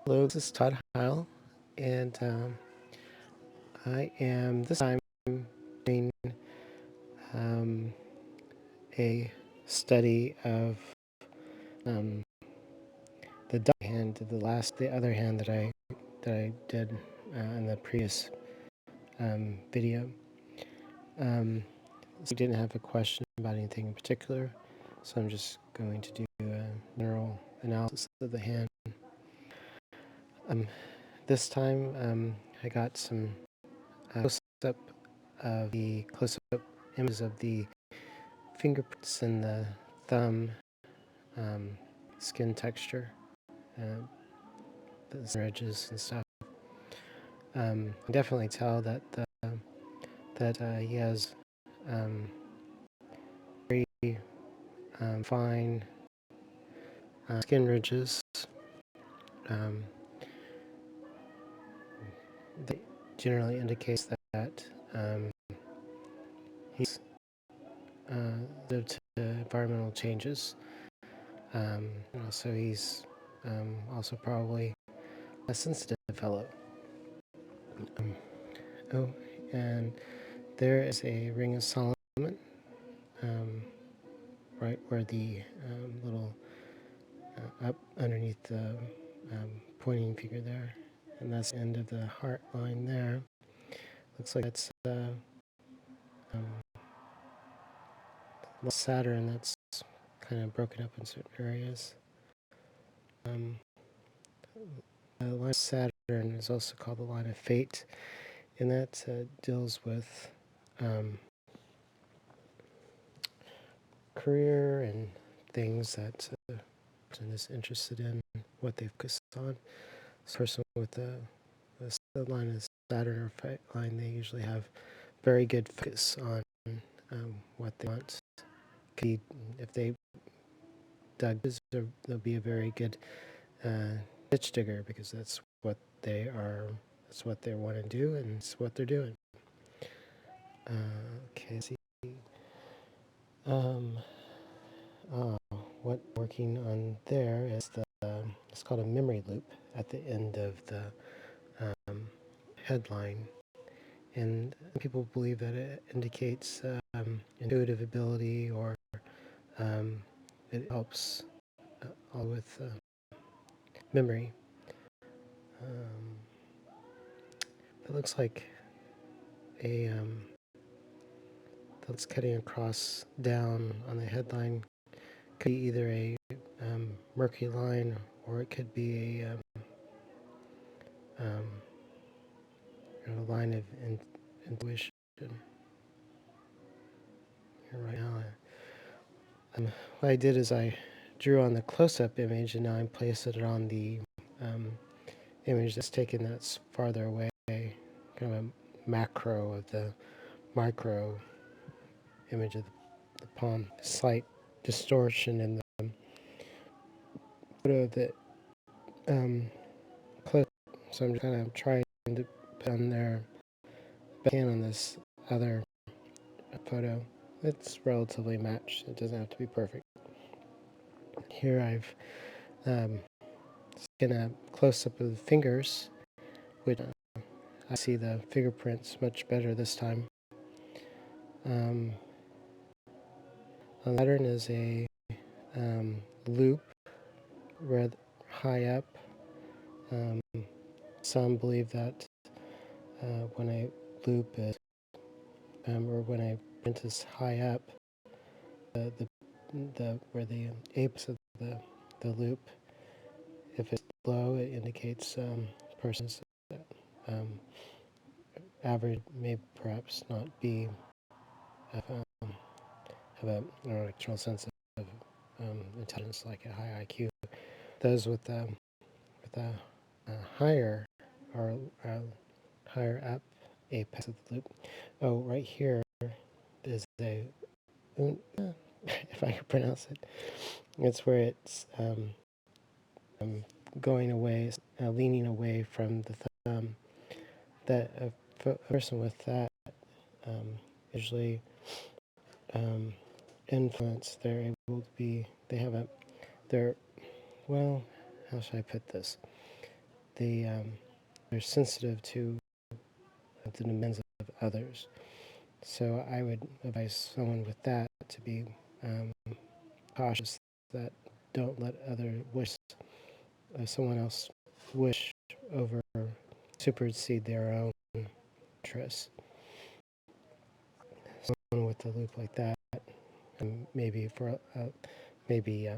Hello, this is Todd Heil, and I am this time doing um, a study of um, the hand, the other hand that I did in the previous video. So I didn't have a question about anything in particular, so I'm just going to do a general analysis of the hand. This time I got some close-up images of the fingerprints and the thumb skin texture, the edges and stuff. Definitely tell that he has very fine skin ridges. That generally indicates that he's due to environmental changes. Also, he's also probably a sensitive fellow. And there is a ring of Solomon right where the little up underneath the pointing finger there, and that's the end of the heart line there. Looks like that's Saturn that's kind of broken up in certain areas. The line of Saturn is also called the line of fate, and that deals with career and things that person is interested in, what they focus on. This person with the line of Saturn or fate line, they usually have very good focus on what they want. If they dug, they'll be a very good ditch digger because that's what they are. That's what they want to do, and it's what they're doing. Okay, let's see. What working on there is it's called a memory loop at the end of the headline, and people believe that it indicates intuitive ability, or it helps all with memory. It looks like that's cutting across down on the headline. Could be either a Mercury line, or it could be a line of intuition. Right now, what I did is I drew on the close-up image, and now I'm placing it on the image that's taken that's farther away, kind of a macro of the micro image of the palm. Slight distortion in the photo that close. So I'm just kind of trying to put on there backhand on this other photo. It's relatively matched. It doesn't have to be perfect. Here I've taken a close-up of the fingers, which I see the fingerprints much better this time. The pattern is a loop rather high up. Some believe that when a loop is, or when a print is high up, where the apex of the loop, if it's low, it indicates person's average may perhaps not be have a external sense of intelligence like a high IQ. Those with a higher or higher up apex of the loop. Oh, right here is a if I can pronounce it. It's where it's going away, leaning away from the thumb. That a person with that usually influence. They're able to be. They have a. They're well. How should I put this? they're sensitive to the demands of others. So I would advise someone with that to be cautious, that don't let someone else wish over supersede their own interests. Someone with a loop like that, maybe maybe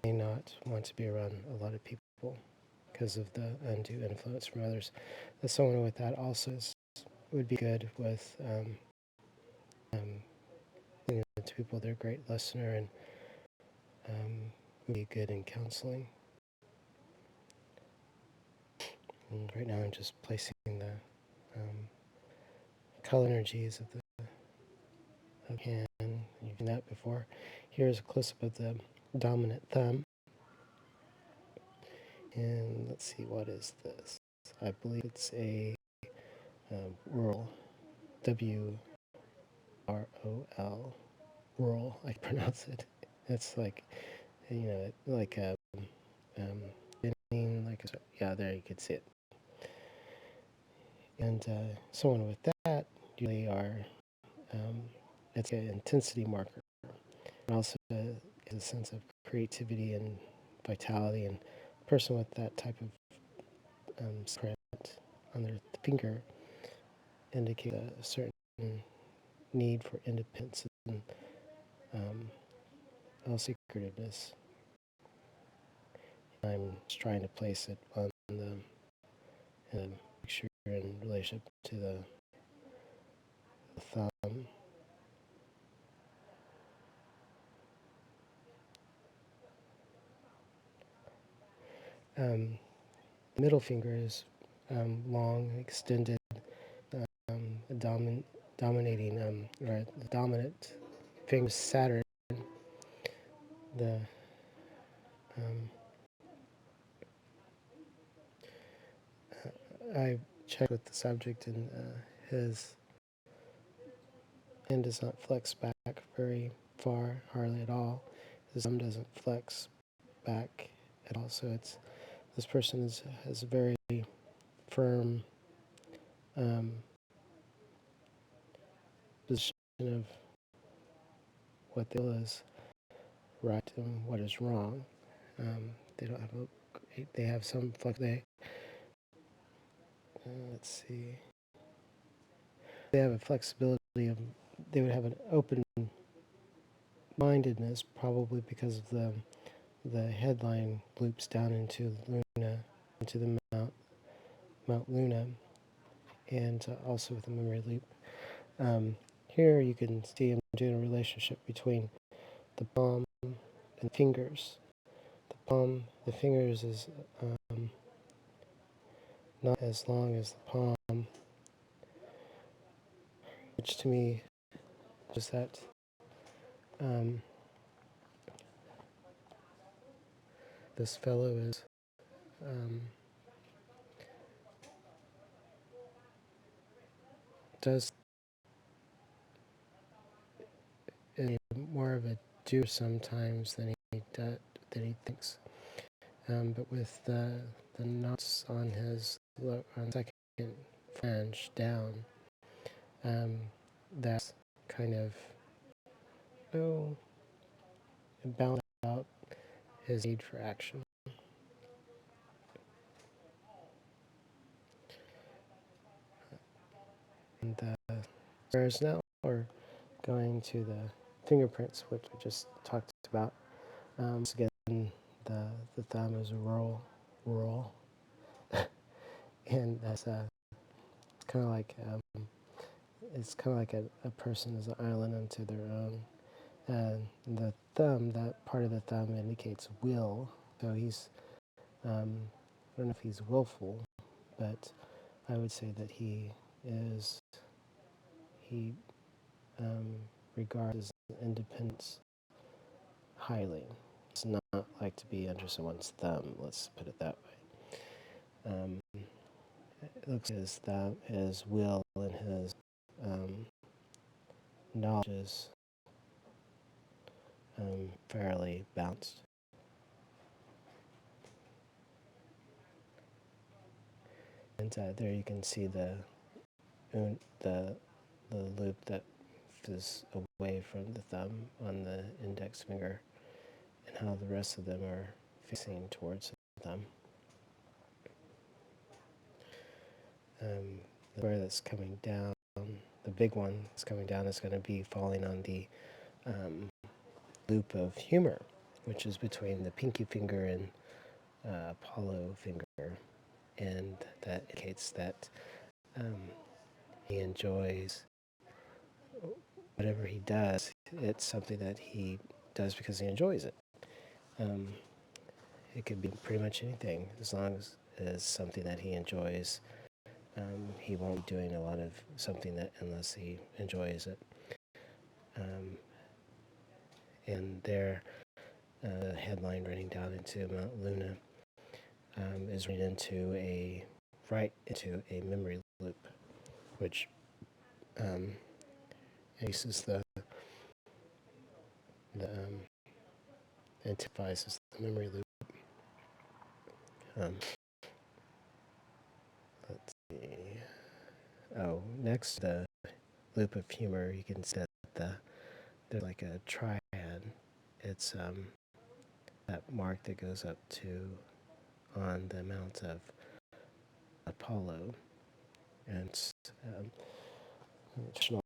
may not want to be around a lot of people because of the undue influence from others. Someone with that also would be good with to people. They're a great listener and would be good in counseling. And right now I'm just placing the color energies of the hand. You've seen that before. Here's a close-up of the dominant thumb. And let's see, what is this? I believe it's a whorl, W-R-O-L, whorl, I pronounce it. It's like, like a, yeah, there you can see it. And someone with that usually it's an intensity marker. It also has a sense of creativity and vitality, and a person with that type of print on their finger indicate a certain need for independence and secretiveness. I'm just trying to place it on the picture in relationship to the thumb. The middle finger is long, extended, dominating, or the dominant finger is Saturn. The I checked with the subject, and his hand does not flex back very far, hardly at all. His thumb doesn't flex back at all. So this person has a very firm position of what the is right and what is wrong. They don't have they have some flex. Let's see. They have a flexibility of. They would have an open mindedness, probably because of the headline loops down into Luna, into the Mount Luna, and also with the memory loop. Here you can see I'm doing a relationship between the palm and fingers. The fingers is not as long as the palm, which to me is that this fellow is does more of a doer sometimes than he thinks. But with the knots on his second flange down, that's kind of balance out his need for action. And whereas now we're going to the fingerprints, which we just talked about. Again, the thumb is a roll, and that's kind of like it's kind of like a person is an island unto their own. And the thumb, that part of the thumb indicates will. So he's, I don't know if he's willful, but I would say that he regards his independence highly. It's not like to be under someone's thumb, let's put it that way. It looks as that his will and his knowledge is fairly balanced. there you can see the loop that is away from the thumb on the index finger, and how the rest of them are facing towards the thumb. The square that's coming down, the big one that's coming down, is going to be falling on the loop of humor, which is between the pinky finger and Apollo finger, and that indicates that he enjoys whatever he does. It's something that he does because he enjoys it. It could be pretty much anything, as long as it's something that he enjoys. He won't be doing a lot of something that unless he enjoys it. And there, the headline running down into Mount Luna is running right into a memory loop, which increases the intensifies the memory loop. Let's see. Oh, next the loop of humor, you can see that there's like a triad. It's that mark that goes up to on the Mount of Apollo, and it's traditional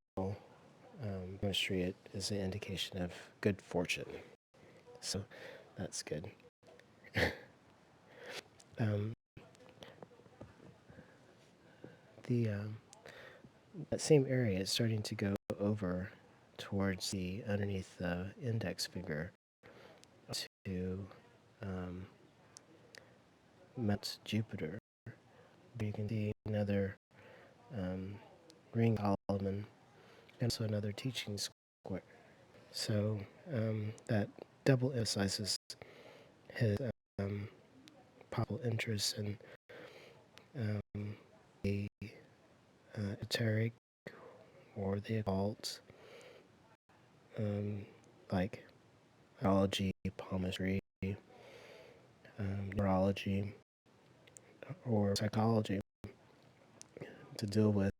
chemistry. It is an indication of good fortune, so that's good. That same area is starting to go over towards the underneath the index finger to Mount Jupiter. You can see another ring column and also another teaching square. So that double emphasizes his possible interest in the esoteric or the occult, like biology, palmistry, neurology, or psychology, to deal with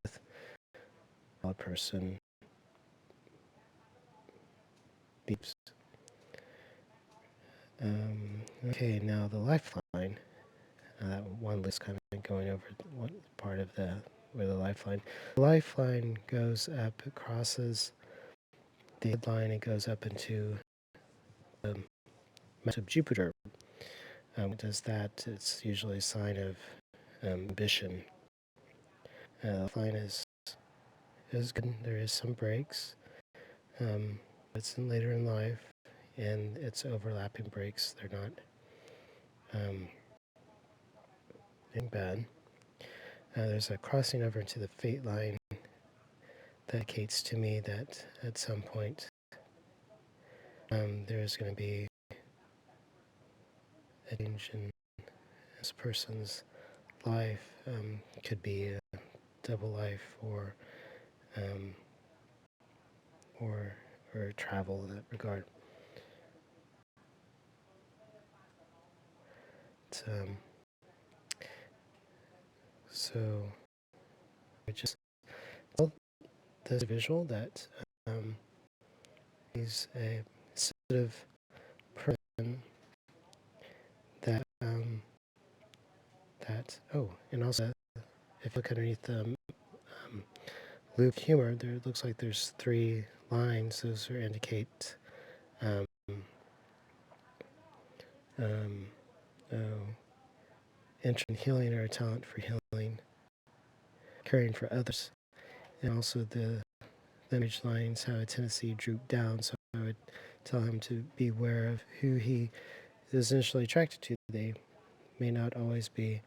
how a person beeps. Okay, now the lifeline. One list kind of going over one part of where the lifeline goes up, it crosses the headline, it goes up into the Mount of Jupiter. It does that, it's usually a sign of ambition. The line is good. There is some breaks. It's later in life, and it's overlapping breaks. They're not anything bad. There's a crossing over into the fate line that indicates to me that at some point there's going to be a change in this person's life. Could be a double life or travel in that regard. So I just tell this visual that he's a sensitive person and also if you look underneath the loop humor, there looks like there's 3 lines. Those indicate interest in healing or a talent for healing, caring for others, and also the image lines have a tendency to droop down. So I would tell him to be aware of who he is initially attracted to. They may not always be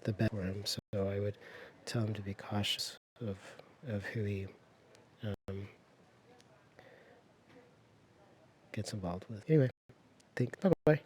the best for him, so I would tell him to be cautious of who he gets involved with. Anyway, bye bye.